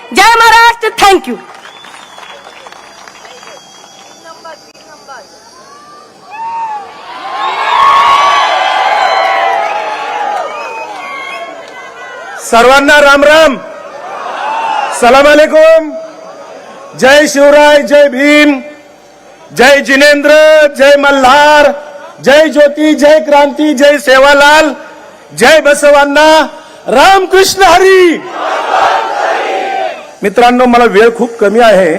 जय Maharashtra. Thank you. सर्वांना राम राम. सलाम अलैकुम. जय शिवराय, जय भीम, जय जिनेंद्र, जय मल्हार, जय ज्योती, जय क्रांती, जय सेवालाल, जय बसवांना, रामकृष्ण हरी. मित्रांनो, मला वेळ खूप कमी आहे.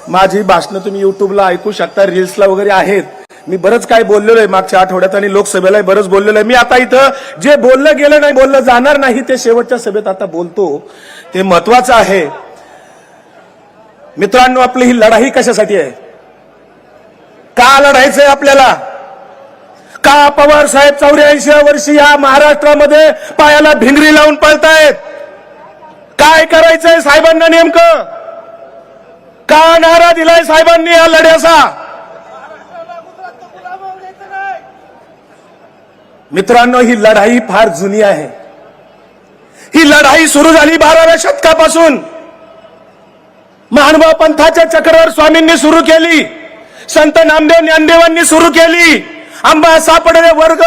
माझी भाषणं तुम्ही युट्यूबला ऐकू शकता, रील्सला वगैरे आहेत. मी बरंच काय बोललेलो आहे मागच्या आठवड्यात आणि लोकसभेला बरंच बोललेलो आहे. मी आता इथं जे बोललं गेलं नाही, बोललं जाणार नाही, ते शेवटच्या सभेत आता बोलतो. ते महत्वाचं आहे. मित्रांनो, आपली ही लढाई कशासाठी आहे? का लढायचंय आपल्याला? का पवार साहेब 84 वर्षी या महाराष्ट्रामध्ये पायाला भिंगरी लावून पळतायत? काय करायचंय साहेबांना नेमकं? का नारा दिलाय साहेबांनी या लढ्याचा? मित्रांनो, ही लढाई फार जुनी आहे. ही लढाई सुरू झाली 12व्या शतकापासून. महानुभाव पंथाच्या चक्रधर स्वामींनी सुरू केली, संत नामदेव ज्ञानदेवांनी सुरू केली. आंबा सापडले वर्ग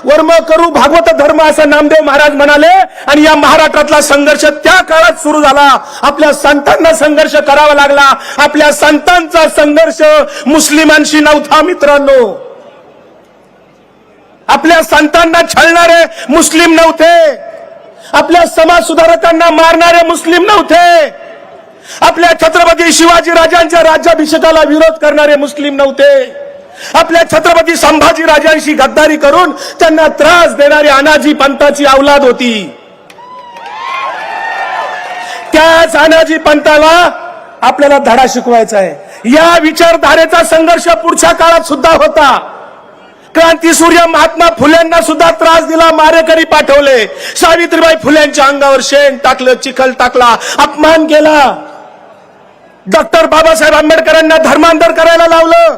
वर्म करू भागवत धर्म असं नामदेव महाराज म्हणाले. आणि या महाराष्ट्रातला संघर्ष त्या काळात सुरू झाला. आपल्या संतांना संघर्ष करावा लागला. आपल्या संतांचा संघर्ष मुस्लिमांशी नव्हता मित्रांनो. आपल्या संतांना छळणारे मुस्लिम नव्हते. आपल्या समाज सुधारकांना मारणारे मुस्लिम नव्हते. आपल्या छत्रपती शिवाजी राजांच्या राज्याभिषेकाला विरोध करणारे मुस्लिम नव्हते. आपल्या छत्रपती संभाजी राजांशी गद्दारी करून त्यांना त्रास देणारी अनाजी पंथाची औलाद होती. त्याच अनाजी पंथाला आपल्याला धडा शिकवायचा आहे. या विचारधारेचा संघर्ष पुढच्या काळात सुद्धा होता. क्रांतीसूर्य महात्मा फुल्यांना सुद्धा त्रास दिला, मारेकरी पाठवले. सावित्रीबाई फुल्यांच्या अंगावर शेण टाकलं, चिखल टाकला, अपमान केला. डॉक्टर बाबासाहेब आंबेडकरांना धर्मांतर करायला लावलं.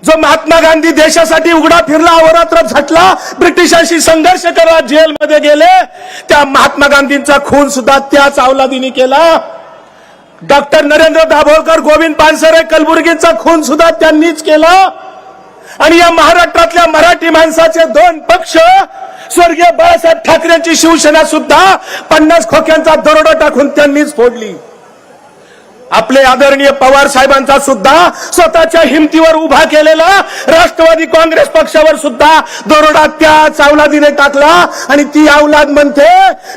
जो महात्मा गांधी देशासाठी उघडा फिरला, अहोरात्र झटला, ब्रिटिशांशी संघर्ष करत जेलमध्ये गेले, त्या महात्मा गांधींचा खून सुद्धा त्याच अवलादीने केला. डॉक्टर नरेंद्र दाभोळकर, गोविंद पानसरे, कलबुर्गींचा खून सुद्धा त्यांनीच केला. आणि या महाराष्ट्रातल्या मराठी माणसाचे दोन पक्ष, स्वर्गीय बाळासाहेब ठाकरेंची शिवसेना सुद्धा 50 खोक्यांचा दरोडा टाकून त्यांनीच फोडली. आपले आदरणीय पवार साहेबांचा सुद्धा स्वतःच्या हिमतीवर उभा केलेला राष्ट्रवादी काँग्रेस पक्षावर सुद्धा दरोडा त्याच अवलादीने टाकला. आणि ती अवलाद म्हणते,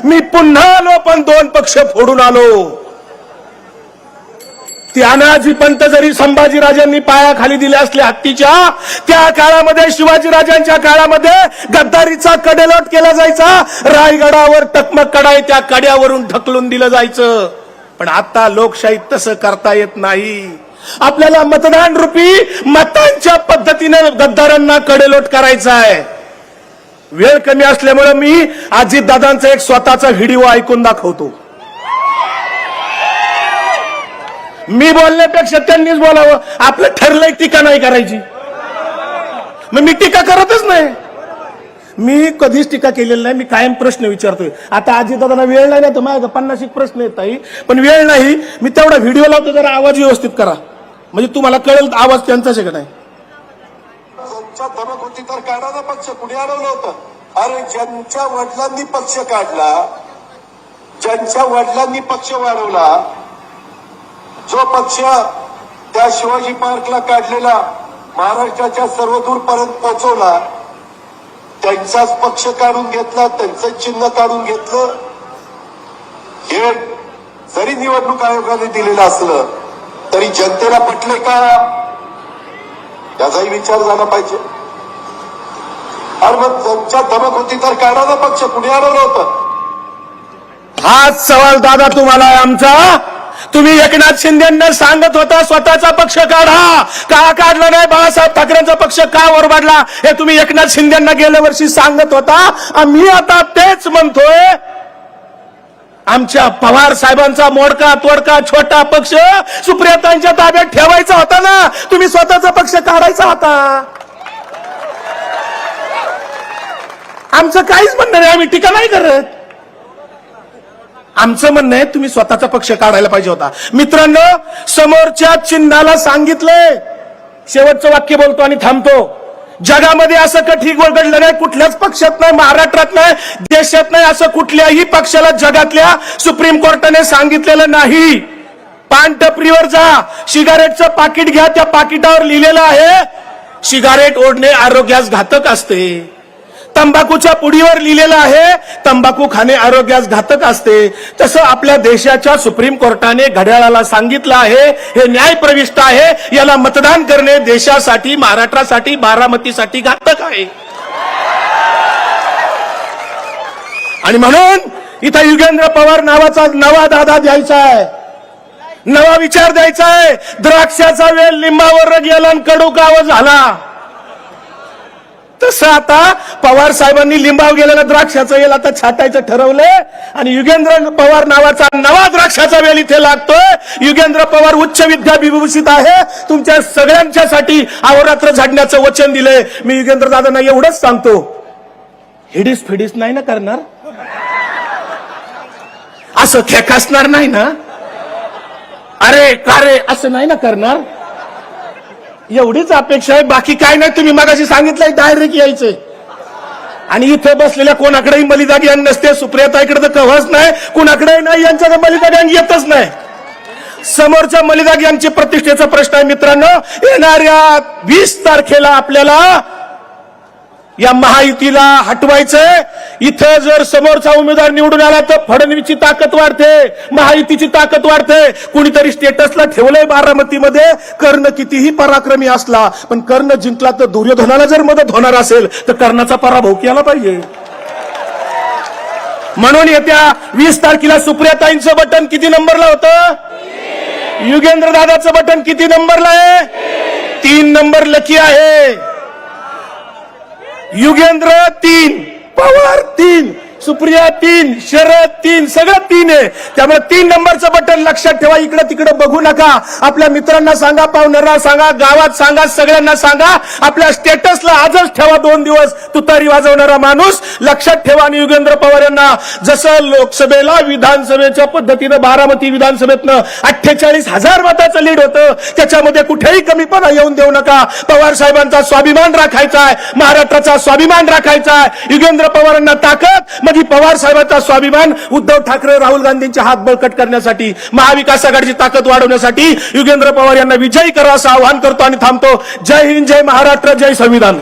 मी पुन्हा आलो पण दोन पक्ष फोडून आलो. ती अनाजी पंत जरी संभाजीराजांनी पायाखाली दिले असले हत्तीच्या, त्या काळामध्ये शिवाजीराजांच्या काळामध्ये गद्दारीचा कडेलोट केला जायचा. रायगडावर टकमक कडाई त्या कड्यावरून ढकलून दिलं जायचं. पण आता लोकशाहीत तसं करता येत नाही. आपल्याला मतदान रूपी मतांच्या पद्धतीने गद्दारांना कडेलोट करायचा आहे. वेळ कमी असल्यामुळे मी अजितदादांचा एक स्वतःचा व्हिडिओ ऐकून दाखवतो. मी बोलण्यापेक्षा त्यांनीच बोलावं. आपलं ठरलंय टीका नाही करायची, मग मी टीका करतच नाही. मी कधीच टीका केलेली नाही. मी कायम प्रश्न विचारतोय. आता अजितदादांना वेळ नाही ना, तर माझ्या 50 प्रश्न येत नाही, पण वेळ नाही. मी तेवढा व्हिडिओ लावतो, जरा आवाज व्यवस्थित करा म्हणजे तुम्हाला कळेल आवाज त्यांचाच आहे का नाही. ज्यांच्या धमक होती तर काढायला पक्ष कुणी अडवलं होतं? अरे ज्यांच्या वडिलांनी पक्ष काढला, ज्यांच्या वडिलांनी पक्ष वाढवला, जो पक्ष त्या शिवाजी पार्कला काढलेला महाराष्ट्राच्या सर्वदूर पर्यंत पोहोचवला, त्यांचाच पक्ष काढून घेतला, त्यांचं चिन्ह काढून घेतलं. हे जरी निवडणूक आयोगाने दिलेलं असलं तरी जनतेला पटले का, याचाही विचार झाला पाहिजे. अरे मग ज्यांच्या धमक होती तर काढायला पक्ष कुणी अडवलं होतं? हाच सवाल दादा तुम्हाला आहे आमचा. तुम्ही एकनाथ शिंदेंना सांगत होता स्वतःचा पक्ष काढा, का काढला नाही? बाळासाहेब ठाकरेंचा पक्ष का वरबाडला हे तुम्ही एकनाथ शिंदेंना गेल्या वर्षी सांगत होता. आम्ही आता तेच म्हणतोय. आमच्या पवार साहेबांचा मोडका तोडका छोटा पक्ष सुप्रियातांच्या ताब्यात ठेवायचा होता ना, तुम्ही स्वतःचा पक्ष काढायचा होता. आमचं काहीच म्हणणं नाही, आम्ही टीका नाही करत. आमचं म्हणणं आहे तुम्ही स्वतःचा पक्ष काढायला पाहिजे होता. मित्रांनो, समोरच्या चिन्हाला सांगितलंय, शेवटचं वाक्य बोलतो आणि थांबतो. जगामध्ये असं कधी घडलं नाही, कुठल्याच पक्षात नाही, महाराष्ट्रात नाही, देशात नाही, असं कुठल्याही पक्षाला जगातल्या सुप्रीम कोर्टाने सांगितलेलं नाही. पान टपरीवर जा, सिगारेटचं पाकिट घ्या, त्या पाकिटावर लिहिलेलं आहे सिगारेट ओढणे आरोग्यास घातक असते. तंबाखूच्या पुडीवर लिहिलेलं आहे तंबाखू खाणे आरोग्यास घातक असते. तसं आपल्या देशाच्या सुप्रीम कोर्टाने घड्याळाला सांगितलं आहे, हे न्यायप्रविष्ट आहे, याला मतदान करणे देशासाठी, महाराष्ट्रासाठी, बारामतीसाठी घातक आहे. आणि म्हणून इथं युगेंद्र पवार नावाचा नवा दादा द्यायचा आहे, नवा विचार द्यायचा आहे. द्राक्षाचा वेल लिंबावर गेला आणि कडू गाव झाला, तसं आता पवार साहेबांनी लिंबाव गेलेला द्राक्षाचा वेल आता छाटायचं ठरवलंय आणि युगेंद्र पवार नावाचा नवा द्राक्षाचा वेल इथे लागतोय. युगेंद्र पवार उच्च विद्याविभूषित आहे, तुमच्या सगळ्यांच्यासाठी अहोरात्र झाडण्याचं वचन दिलंय. मी युगेंद्र दादांना एवढंच सांगतो, हिडीस फिडीस नाही ना करणार, असं खेकासणार नाही ना, अरे का रे असं नाही ना करणार, एवढीच अपेक्षा आहे, बाकी काय नाही. तुम्ही मगाशी सांगितलंय डायरेक्ट यायचे आणि इथे बसलेल्या कोणाकडेही मलिदा गँग नसते. सुप्रियाताईकडे तर कव्हाच नाही, कुणाकडेही नाही, यांच्याकडे मलिदा गँग येतच नाही. समोरच्या मलिदा गँगच्या प्रतिष्ठेचा प्रश्न आहे. मित्रांनो, येणाऱ्या 20 तारखेला आपल्याला या महायुतीला हटवायचंय. इथं जर समोरचा उमेदवार निवडून आला तर फडणवीसची ताकद वाढते, महायुतीची ताकद वाढते. कुणीतरी स्टेटसला ठेवलंय बारामतीमध्ये, कर्ण कितीही पराक्रमी असला पण कर्ण जिंकला तर दुर्योधनाला जर मदत होणार असेल तर कर्णाचा पराभव केला पाहिजे. म्हणून येत्या 20 तारखेला सुप्रियाताईंचं बटन किती नंबरला होतं, युगेंद्र दादाचं बटन किती नंबरला आहे, 3 नंबर लकी आहे. युगेंद्र 3, पवार 3, सुप्रिया 3, शरद 3, सगळं 3 आहे. त्यामुळे 3 नंबरचं बटन लक्षात ठेवा. इकडे तिकडे बघू नका. आपल्या मित्रांना सांगा, पाहुण्यांना सांगा, गावात सांगा, सगळ्यांना सांगा. आपल्या स्टेटसला आजच ठेवा 2 दिवस तुतारी वाजवणारा माणूस लक्षात ठेवा. आणि युगेंद्र पवार यांना जसं लोकसभेला विधानसभेच्या पद्धतीनं बारामती विधानसभेतनं 48,000 मताचं लीड होतं, त्याच्यामध्ये कुठेही कमीपणा येऊन देऊ नका. पवार साहेबांचा स्वाभिमान राखायचा आहे, महाराष्ट्राचा स्वाभिमान राखायचा आहे. युगेंद्र पवारांना ताकद म्हणजे पवार साहेबांचा स्वाभिमान, उद्धव ठाकरे राहुल गांधींचे हात बळकट करण्यासाठी, महाविकास आघाडीची ताकद वाढवण्यासाठी युगेंद्र पवार यांना विजयी करा असं आवाहन करतो आणि थांबतो. जय हिंद, जय महाराष्ट्र, जय संविधान.